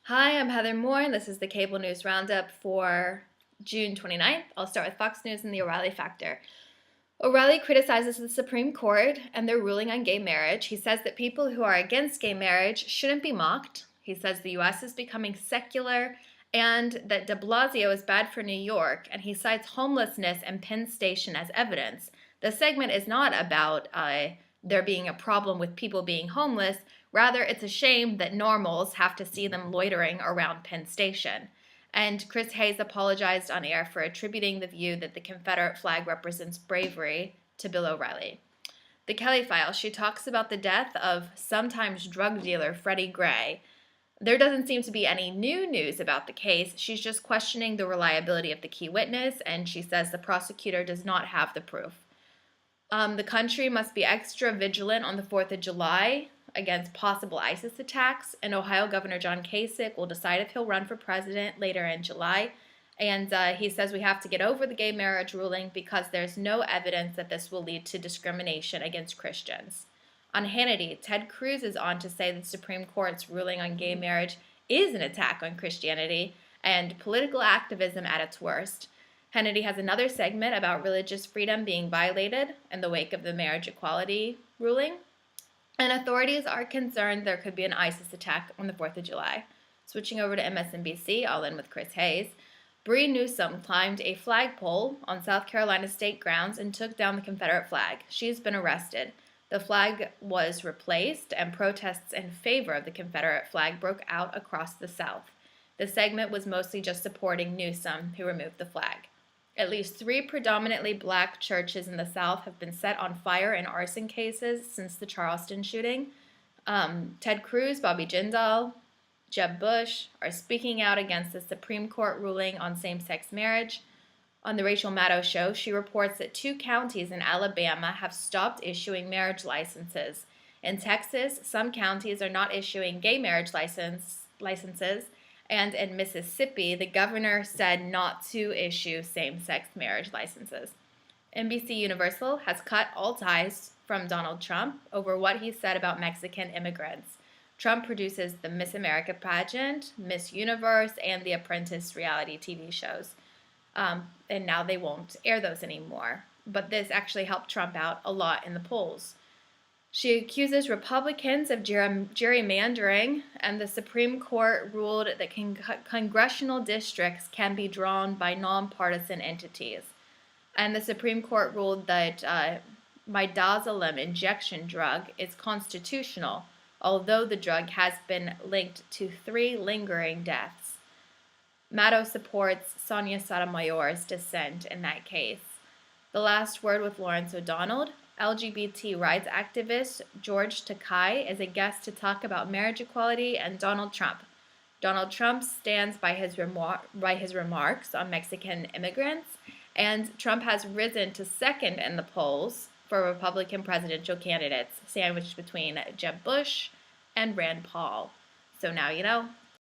Hi, I'm Heather Moore, and this is the Cable News Roundup for June 29th. I'll start with Fox News and the O'Reilly factor. O'Reilly criticizes the Supreme Court and their ruling on gay marriage. He says that people who are against gay marriage shouldn't be mocked. He says the U.S. is becoming secular and that de Blasio is bad for New York, and he cites homelessness and Penn Station as evidence. The segment is not about there being a problem with people being homeless. Rather, it's a shame that normals have to see them loitering around Penn Station. And Chris Hayes apologized on air for attributing the view that the Confederate flag represents bravery to Bill O'Reilly. The Kelly File, she talks about the death of sometimes drug dealer Freddie Gray. There doesn't seem to be any new news about the case. She's just questioning the reliability of the key witness, and she says the prosecutor does not have the proof. The country must be extra vigilant on the 4th of July against possible ISIS attacks, and Ohio Governor John Kasich will decide if he'll run for president later in July. And he says we have to get over the gay marriage ruling because there's no evidence that this will lead to discrimination against Christians. On Hannity, Ted Cruz is on to say the Supreme Court's ruling on gay marriage is an attack on Christianity and political activism at its worst. Hannity has another segment about religious freedom being violated in the wake of the marriage equality ruling. And authorities are concerned there could be an ISIS attack on the 4th of July. Switching over to MSNBC, I'll end with Chris Hayes. Bree Newsom climbed a flagpole on South Carolina state grounds and took down the Confederate flag. She's been arrested. The flag was replaced, and protests in favor of the Confederate flag broke out across the South. The segment was mostly just supporting Newsom, who removed the flag. At least 3 predominantly black churches in the South have been set on fire in arson cases since the Charleston shooting. Ted Cruz, Bobby Jindal, Jeb Bush are speaking out against the Supreme Court ruling on same-sex marriage. On the Rachel Maddow show, she reports that 2 counties in Alabama have stopped issuing marriage licenses. In Texas, some counties are not issuing gay marriage licenses. And in Mississippi, the governor said not to issue same-sex marriage licenses. NBC Universal has cut all ties from Donald Trump over what he said about Mexican immigrants. Trump produces the Miss America pageant, Miss Universe, and The Apprentice reality TV shows. And now they won't air those anymore. But this actually helped Trump out a lot in the polls. She accuses Republicans of gerrymandering, and the Supreme Court ruled that congressional districts can be drawn by nonpartisan entities. And the Supreme Court ruled that midazolam injection drug is constitutional, although the drug has been linked to 3 lingering deaths. Maddow supports Sonia Sotomayor's dissent in that case. The Last Word with Lawrence O'Donnell. LGBT rights activist George Takei is a guest to talk about marriage equality and Donald Trump. Donald Trump stands by his remarks on Mexican immigrants, and Trump has risen to second in the polls for Republican presidential candidates, sandwiched between Jeb Bush and Rand Paul. So now you know.